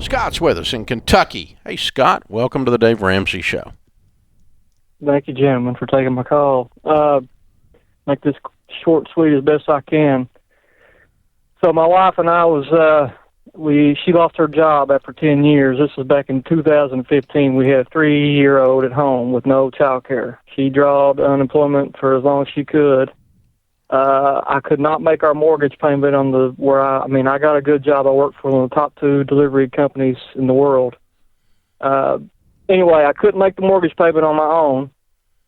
Scott's with us in Kentucky. Hey, Scott, welcome to the Dave Ramsey Show. Thank you, gentlemen, for taking my call. Make this short, sweet as best I can. So my wife and I she lost her job after 10 years. This was back in 2015. We had a 3-year-old at home with no child care. She drawed unemployment for as long as she could. I could not make our mortgage payment on I got a good job. I worked for one of the top 2 delivery companies in the world. Anyway, I couldn't make the mortgage payment on my own.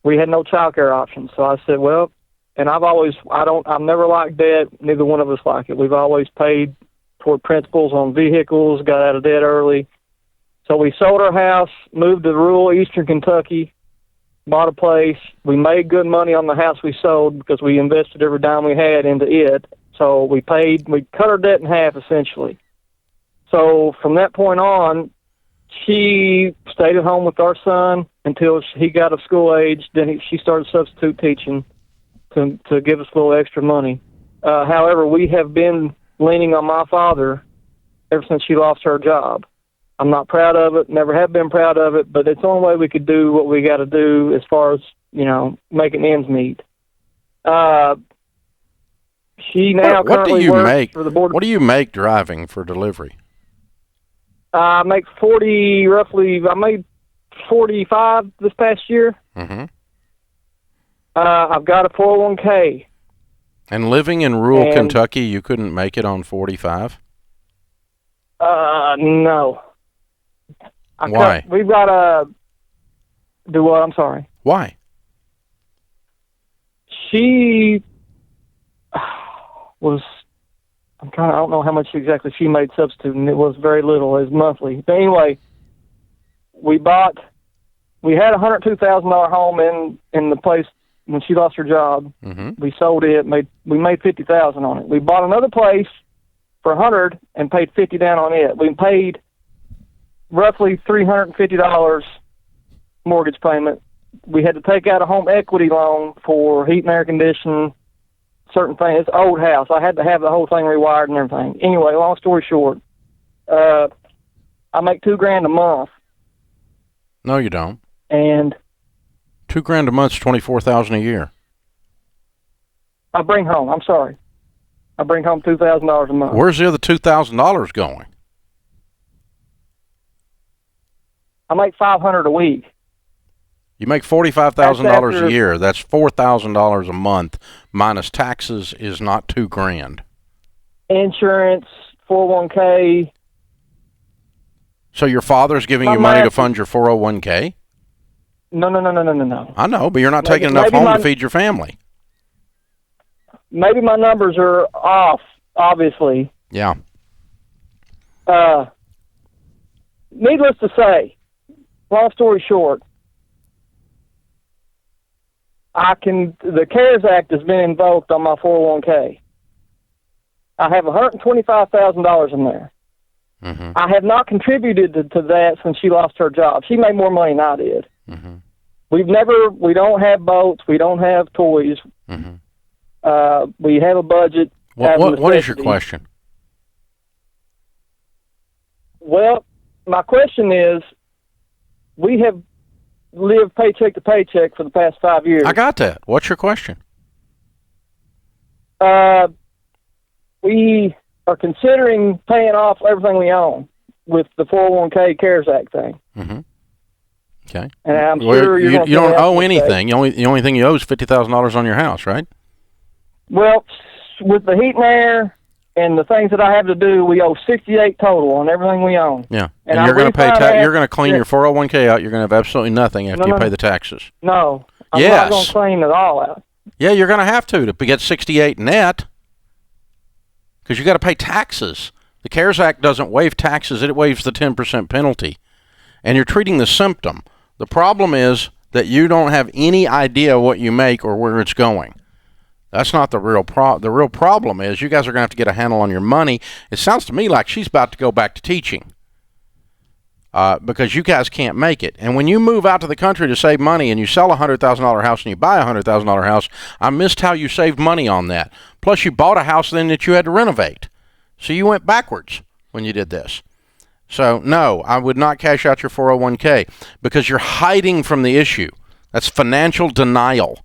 We had no child care options. So I said, well, and I've never liked debt. Neither one of us like it. We've always paid toward principals on vehicles, got out of debt early. So we sold our house, moved to rural eastern Kentucky, bought a place. We made good money on the house we sold because we invested every dime we had into it. So we cut our debt in half essentially. So from that point on, she stayed at home with our son until he got of school age. Then she started substitute teaching to give us a little extra money. However, we have been leaning on my father ever since she lost her job. I'm not proud of it, never have been proud of it, but it's the only way we could do what we got to do as far as, making ends meet. She now currently works for the board. What do you make driving for delivery? I make 40 roughly. I made 45 this past year. Mm-hmm. I've got a 401k. And living in rural Kentucky, you couldn't make it on 45? No. Why? We've got to do what? I'm sorry. Why? She was. I don't know how much exactly she made substituting. It was very little. It was monthly. But anyway, we had a $102,000 home in the place when she lost her job. Mm-hmm. We sold it. We made $50,000 on it. We bought another place for $100 and paid $50 down on it. We paid roughly $350 mortgage payment. We had to take out a home equity loan for heat and air conditioning. Certain things. It's an old house. I had to have the whole thing rewired and everything. Anyway, long story short, I make $2,000 a month. No, you don't. And $2,000 a month's $24,000 a year. I bring home $2,000 a month. Where's the other $2,000 going? I make $500 a week. You make $45,000 a year. That's $4,000 a month minus taxes is not $2,000. Insurance, 401k. So your father's giving you money to fund your 401k? No. I know, but you're not taking enough home to feed your family. Maybe my numbers are off, obviously. Yeah. Needless to say, long story short, the CARES Act has been invoked on my 401k. I have $125,000 in there. Mm-hmm. I have not contributed to that since she lost her job. She made more money than I did. Mm-hmm. We don't have boats. We don't have toys. Mm-hmm. We have a budget. What is your question? Well, my question is, we have lived paycheck to paycheck for the past 5 years. I got that. What's your question? We are considering paying off everything we own with the 401k CARES Act thing. Mm-hmm. Okay. And I'm sure you don't owe anything. The only thing you owe is $50,000 on your house, right? Well, with the heat and air and the things that I have to do, we owe $68 total on everything we own. Yeah. And you're going to pay you're going to clean your 401k out. You're going to have absolutely nothing after you pay the taxes. No. I'm not going to clean it all out. Yeah, you're going to have to get 68 net because you got to pay taxes. The CARES Act doesn't waive taxes. It waives the 10% penalty. And you're treating the symptom. The problem is that you don't have any idea what you make or where it's going. That's not the real problem. The real problem is you guys are going to have to get a handle on your money. It sounds to me like she's about to go back to teaching because you guys can't make it. And when you move out to the country to save money and you sell a $100,000 house and you buy a $100,000 house, I missed how you saved money on that. Plus, you bought a house then that you had to renovate. So you went backwards when you did this. So, no, I would not cash out your 401k because you're hiding from the issue. That's financial denial.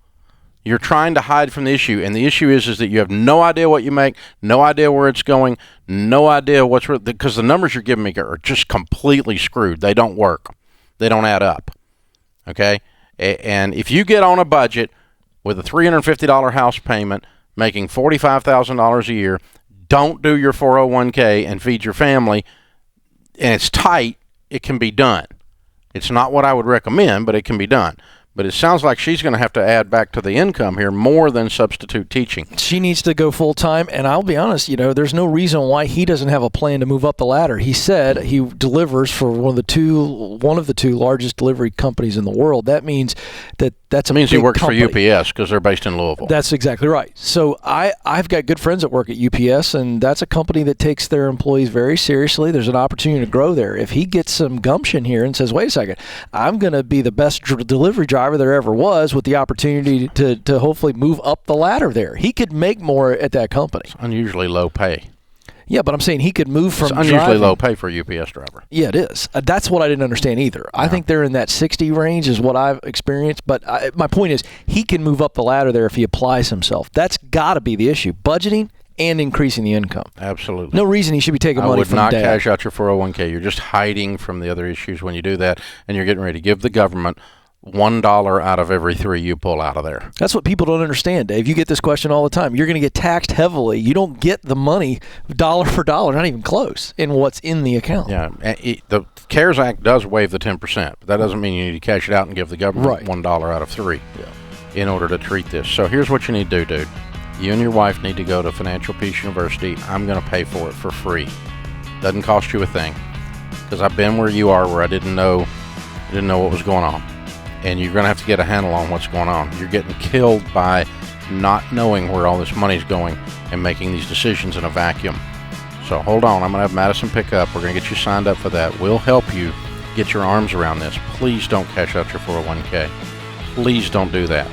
You're trying to hide from the issue, and the issue is that you have no idea what you make, no idea where it's going, no idea because the numbers you're giving me are just completely screwed. They don't work. They don't add up. Okay? And if you get on a budget with a $350 house payment, making $45,000 a year, don't do your 401k and feed your family, and it's tight, it can be done. It's not what I would recommend, but it can be done. But it sounds like she's going to have to add back to the income here more than substitute teaching. She needs to go full-time, and I'll be honest, there's no reason why he doesn't have a plan to move up the ladder. He said he delivers for one of the two largest delivery companies in the world. That means that's a big company. It means he works for UPS because they're based in Louisville. That's exactly right. So I've got good friends that work at UPS, and that's a company that takes their employees very seriously. There's an opportunity to grow there. If he gets some gumption here and says, wait a second, I'm going to be the best delivery driver there ever was, with the opportunity to hopefully move up the ladder there, he could make more at that company. It's unusually low pay. Yeah, but I'm saying he could move from unusually low pay for a UPS driver. Yeah, it is. That's what I didn't understand either. Yeah. I think they're in that 60 range is what I've experienced, but my point is he can move up the ladder there if he applies himself. That's got to be the issue. Budgeting and increasing the income. Absolutely. No reason he should be taking money from dad. I would not dad. cash out your 401k. You're just hiding from the other issues when you do that, and you're getting ready to give the government $1 out of every 3 you pull out of there. That's what people don't understand, Dave. You get this question all the time. You're going to get taxed heavily. You don't get the money dollar for dollar, not even close, in what's in the account. Yeah, the CARES Act does waive the 10%, but that doesn't mean you need to cash it out and give the government $1 out of 3 in order to treat this. So here's what you need to do, dude. You and your wife need to go to Financial Peace University. I'm going to pay for it for free. Doesn't cost you a thing, because I've been where you are, where I didn't know what was going on. And you're going to have to get a handle on what's going on. You're getting killed by not knowing where all this money's going and making these decisions in a vacuum. So hold on. I'm going to have Madison pick up. We're going to get you signed up for that. We'll help you get your arms around this. Please don't cash out your 401k. Please don't do that.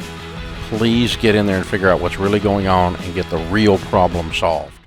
Please get in there and figure out what's really going on and get the real problem solved.